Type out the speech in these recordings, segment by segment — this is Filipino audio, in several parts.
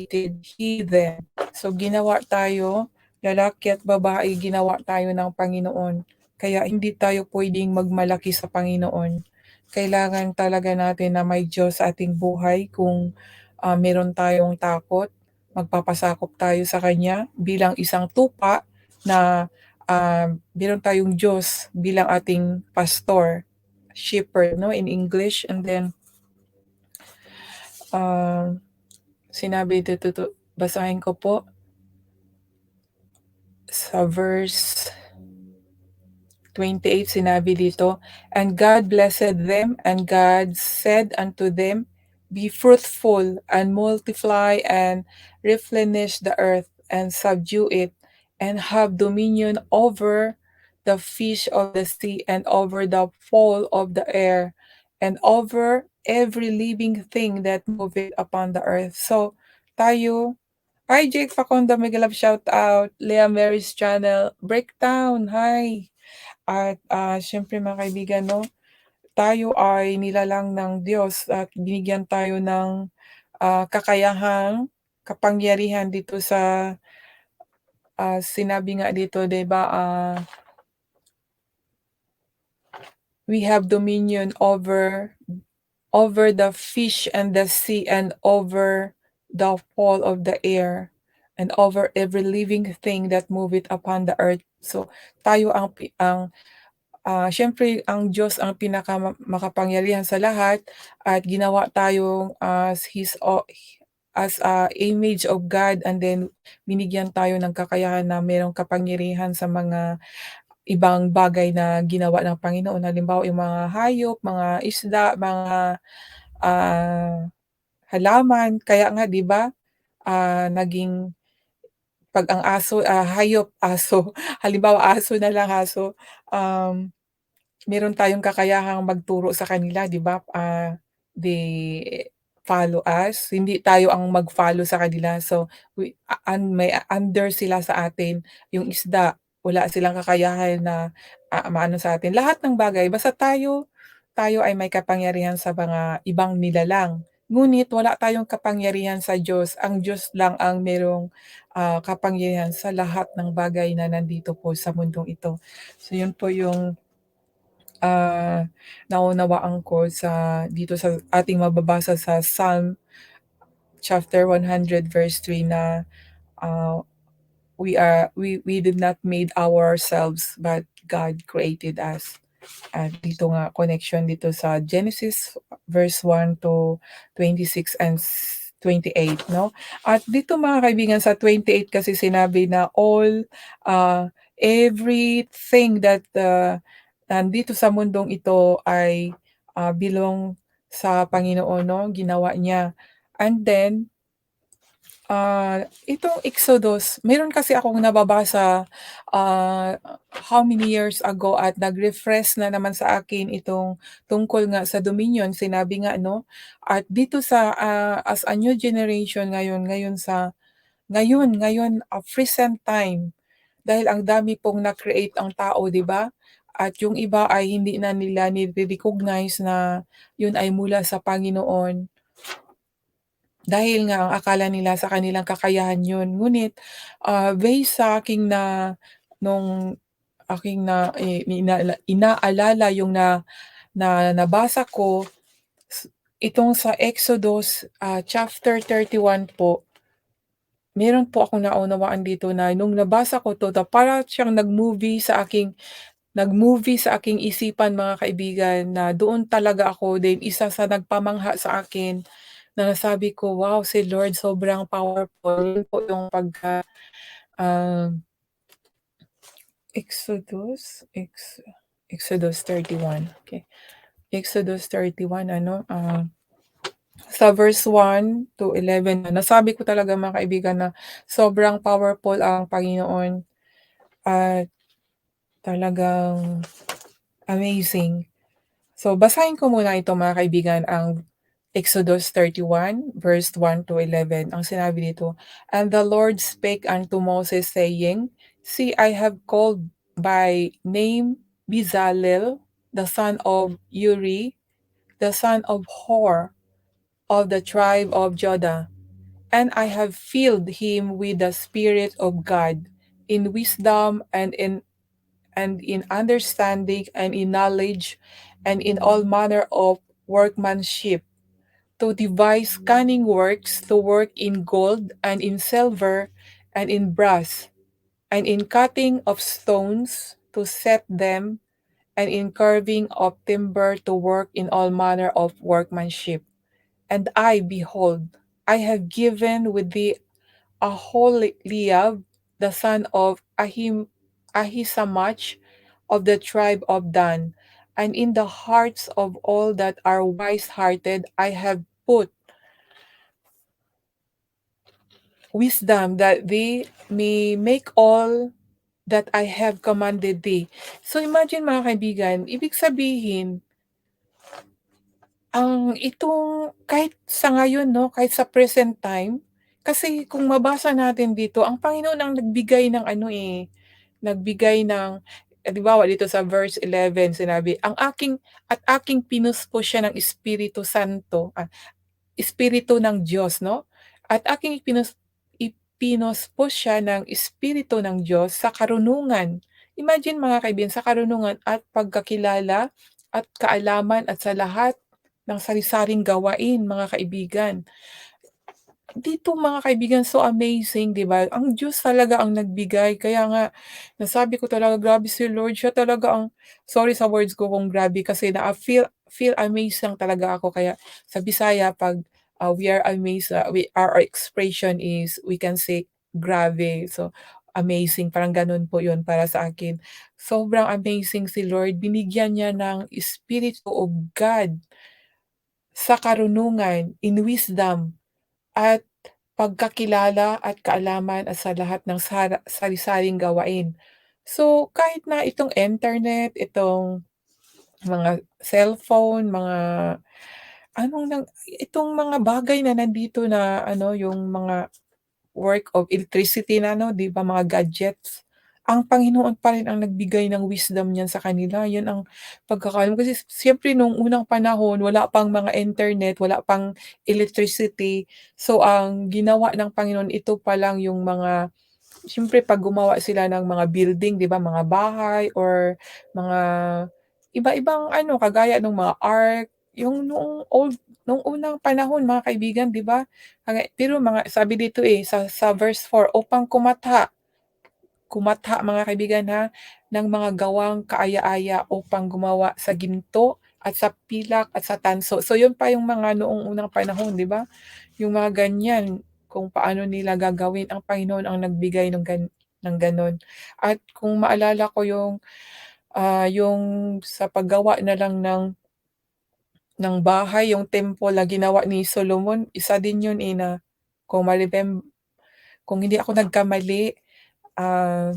created he them. So ginawa tayo, lalaki at babae, ginawa tayo ng Panginoon. Kaya hindi tayo pwedeng magmalaki sa Panginoon. Kailangan talaga natin na may Diyos sa ating buhay. Kung meron tayong takot, magpapasakop tayo sa Kanya bilang isang tupa na meron tayong Diyos bilang ating pastor, shepherd, no, in English. And then sinabi dito, basahin ko po sa verse 28, sinabi dito, "And God blessed them, and God said unto them, Be fruitful, and multiply, and replenish the earth, and subdue it, and have dominion over the fish of the sea, and over the fowl of the air, and over every living thing that moveth upon the earth." So, tayo, hi Jake Facundo, mega love shout out, Leah Mary's channel, Breakdown, hi. At siyempre mga kaibigan, no, tayo ay nilalang ng Diyos at binigyan tayo ng kakayahang kapangyarihan dito sa sinabi nga dito, 'di ba? We have dominion over the fish and the sea, and over the fowl of the air, and over every living thing that moveth upon the earth. So tayo ang siyempre ang Diyos ang makapangyarihan sa lahat, at ginawa tayong as a image of God, and then binigyan tayo ng kakayahan na mayroong kapangyarihan sa mga ibang bagay na ginawa ng Panginoon. Halimbawa, yung mga hayop, mga isda, mga halaman. Kaya nga 'di ba, naging 'pag ang aso, hayop, aso, halimbawa aso na lang, aso, meron tayong kakayahang magturo sa kanila, 'di ba? They follow us, hindi tayo ang mag-follow sa kanila. So, may under sila sa atin. Yung isda, wala silang kakayahan na maano sa atin. Lahat ng bagay, basta tayo tayo ay may kapangyarihan sa mga ibang nilalang. Ngunit wala tayong kapangyarihan sa Diyos. Ang Diyos lang ang merong kapangyarihan sa lahat ng bagay na nandito po sa mundong ito. So, yun po yung naunawaan ko dito sa ating mababasa sa Psalm chapter 100 verse 3 na we did not made ourselves, but God created us. At dito nga connection dito sa Genesis verse 1 to 26 and 28, no? At dito mga kaibigan sa 28 kasi sinabi na everything that nandito sa mundong ito ay belong sa Panginoon, no? Ginawa niya. And then itong Exodus, meron kasi akong nababasa how many years ago, at nag-refresh na naman sa akin itong tungkol nga sa dominion. Sinabi nga, no, at dito sa as a new generation ngayon, present time, dahil ang dami pong na-create ang tao, 'di ba? At yung iba ay hindi na nila ni-recognize na yun ay mula sa Panginoon. Dahil nga ang akala nila sa kanilang kakayahan yun. Ngunit, based sa aking nung aking inaalala yung nabasa ko, itong sa Exodus, chapter 31 po, meron po akong naunawaan dito na nung nabasa ko 'to, para siyang nag-movie sa aking isipan mga kaibigan, na doon talaga ako din, isa sa nagpamangha sa akin, na sabi ko, "Wow, si Lord sobrang powerful." Yun po yung Exodus 31, okay. Exodus 31 sa verse 1 to 11, nasabi ko talaga mga kaibigan na sobrang powerful ang Panginoon, at talagang amazing. So, basahin ko muna ito mga kaibigan, ang Exodus 31 verse 1 to 11. Ang sinabi dito, "And the Lord spake unto Moses, saying, See, I have called by name Bezalel, the son of Uri, the son of Hor, of the tribe of Judah, and I have filled him with the Spirit of God, in wisdom and in understanding and in knowledge and in all manner of workmanship, to devise cunning works, to work in gold and in silver and in brass, and in cutting of stones, to set them, and in carving of timber, to work in all manner of workmanship. And I, behold, I have given with thee Aholiab, the son of Ahisamach, of the tribe of Dan, and in the hearts of all that are wise-hearted I have put wisdom, that they may make all that I have commanded thee. So imagine mga kaibigan, ibig sabihin, ang itong kahit sa ngayon 'no, kahit sa present time, kasi kung mabasa natin dito, ang Panginoon ang nagbigay ng ano, nagbigay ng halimbawa dito sa verse 11 sinabi, "Aking pinuspo siya ng Espiritu Santo," Espiritu ng Diyos 'no, at aking ipinuspos siya ng Espiritu ng Diyos sa karunungan. Imagine mga kaibigan, sa karunungan at pagkakilala at kaalaman at sa lahat ng sari-saring gawain mga kaibigan. Dito mga kaibigan, so amazing 'di ba? Ang Diyos talaga ang nagbigay, kaya nga nasabi ko talaga grabe si Lord, siya talaga ang sorry sa words ko kung grabe kasi feel feel amazed lang talaga ako, kaya sa Bisaya 'pag, we are amazed, our expression is we can say grabe. So, amazing parang gano'n po 'yun para sa akin. Sobrang amazing si Lord, binigyan niya ng Spirit of God sa karunungan, in wisdom at pagkakilala at kaalaman at sa lahat ng sari-saring gawain. So, kahit na itong internet, itong mga cellphone, mga anong nang itong mga bagay na nandito na ano, yung mga work of electricity na ano, 'di ba, mga gadgets. Ang Panginoon pa rin ang nagbigay ng wisdom niyan sa kanila, 'yun ang pagkakaalam ko. Kasi siyempre nung unang panahon wala pang mga internet, wala pang electricity. So, ang ginawa ng Panginoon, ito pa lang yung mga siyempre 'pag gumawa sila ng mga building, 'di ba, mga bahay or mga iba-ibang ano, kagaya nung mga ark, yung nung unang panahon mga kaibigan, 'di ba? Pero mga sabi dito, sa verse 4, upang kumatha mga kaibigan ha, ng mga gawang kaaya-aya upang gumawa sa ginto at sa pilak at sa tanso. So yun pa yung mga noong unang panahon, 'di ba? Yung mga ganyan, kung paano nila gagawin, ang Panginoon ang nagbigay ng gano'n. At kung maalala ko yung sa paggawa na lang ng bahay, yung temple na ginawa ni Solomon, isa din yun, na kung kung hindi ako nagkamali, ah,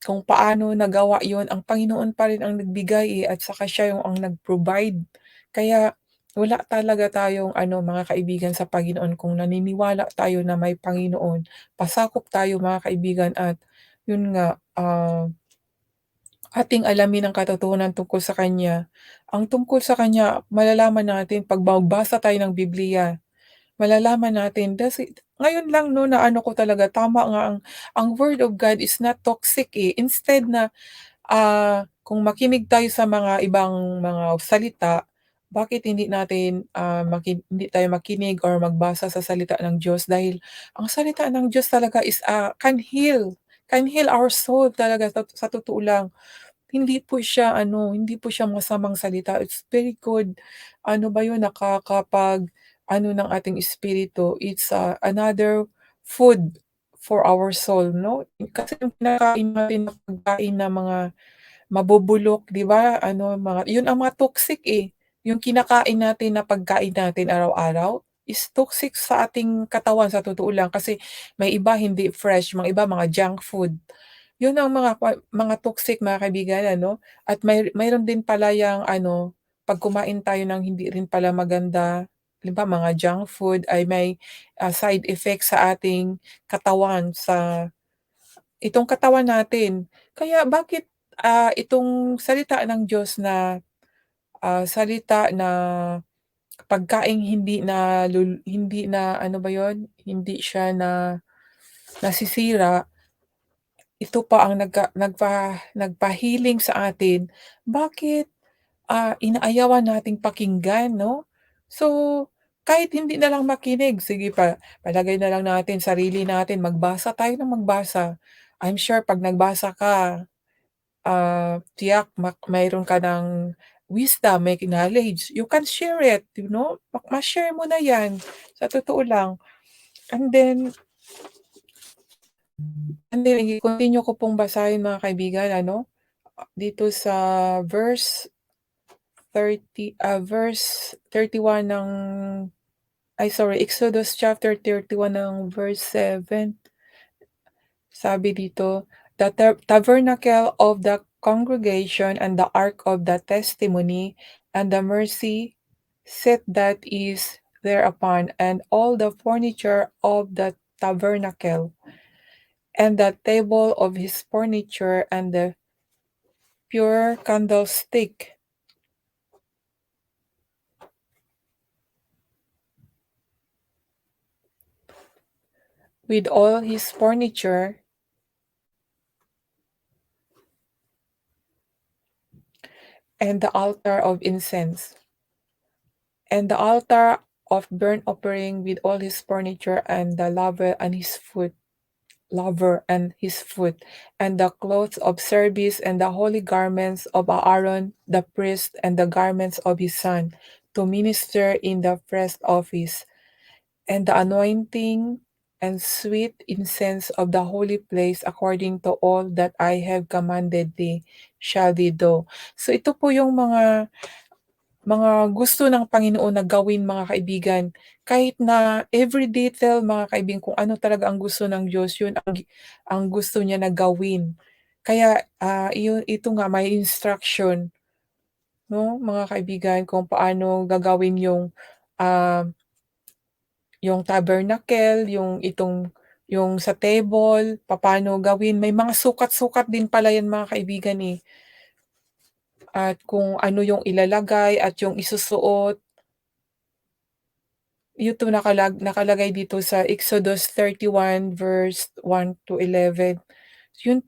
kung paano nagawa yun, ang Panginoon pa rin ang nagbigay, at saka siya yung ang nag-provide. Kaya wala talaga tayong ano mga kaibigan sa Panginoon, kung naniniwala tayo na may Panginoon, pasakop tayo mga kaibigan, at yun nga, ating alamin ang katotohanan tungkol sa Kanya. Ang tungkol sa Kanya malalaman natin 'pag magbasa tayo ng Biblia, malalaman natin kasi ngayon lang 'no na ano ko talaga, tama nga, ang word of God is not toxic, Instead na, kung makinig tayo sa mga ibang mga salita, bakit hindi tayo makinig or magbasa sa salita ng Diyos, dahil ang salita ng Diyos talaga is, can heal our soul talaga, sa totoo lang. Hindi po siya masamang salita, it's very good. Ano ba yun, nakakapag-ano ng ating espiritu, it's, another food for our soul 'no? Kasi yung kinakain natin na pagkain na mga mabubulok, 'di ba, ano, yun ang mga toxic, yung kinakain natin na pagkain natin araw-araw is toxic sa ating katawan, sa totoo lang, kasi may iba hindi fresh, mga iba mga junk food. Yun ang mga toxic mga kaibigan ano, at mayroon din pala yang ano, 'pag kumain tayo ng hindi rin pala maganda, halimbawa mga junk food, ay may, side effect sa ating katawan, sa itong katawan natin. Kaya bakit, itong salita ng Diyos na, salita na pagkaing hindi na ano ba yun, hindi siya nasisira, ito pa ang nagpahiling sa atin, bakit, inaayawan nating pakinggan 'no? So, kahit hindi na lang makinig, sige palagay na lang natin sarili natin, magbasa tayo ng magbasa. I'm sure 'pag nagbasa ka, tiyak mayroon ka ng wisdom, may knowledge, you can share it, you know? Ma-share mo na 'yan, sa totoo lang. And then i-continue ko pong basahin mga kaibigan ano, dito sa verse 31 ng Exodus chapter 31 ng verse 7. Sabi dito, "The tabernacle of the congregation and the ark of the testimony and the mercy seat that is thereupon, and all the furniture of the tabernacle, and the table of his furniture, and the pure candlestick, with all his furniture, and the altar of incense, and the altar of burnt offering with all his furniture, and the laver and his foot, and the clothes of service, and the holy garments of Aaron the priest, and the garments of his son, to minister in the first office, and the anointing and sweet incense of the holy place, according to all that I have commanded thee, shall thee do." So ito po yung mga gusto ng Panginoon na gawin mga kaibigan. Kahit na every detail mga kaibigan, kung ano talaga ang gusto ng Diyos, yun ang gusto niya na gawin. Kaya, ito nga may instruction 'no, mga kaibigan, kung paano gagawin ah, yung tabernacle, yung sa table, papaano gawin. May mga sukat-sukat din pala yan mga kaibigan, eh, at kung ano yung ilalagay at yung isusuot. Ito nakalagay dito sa Exodus 31 verse 1 to 11. Yun